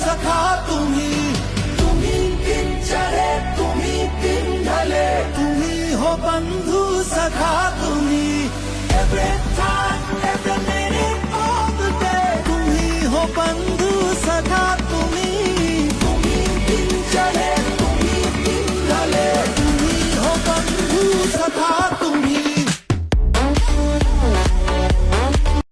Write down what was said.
सखा तुम्ही दिन चढे तुम्ही दिन ढले तुम्ही हो बंधू सखा तुम्ही एव्हरेस्ट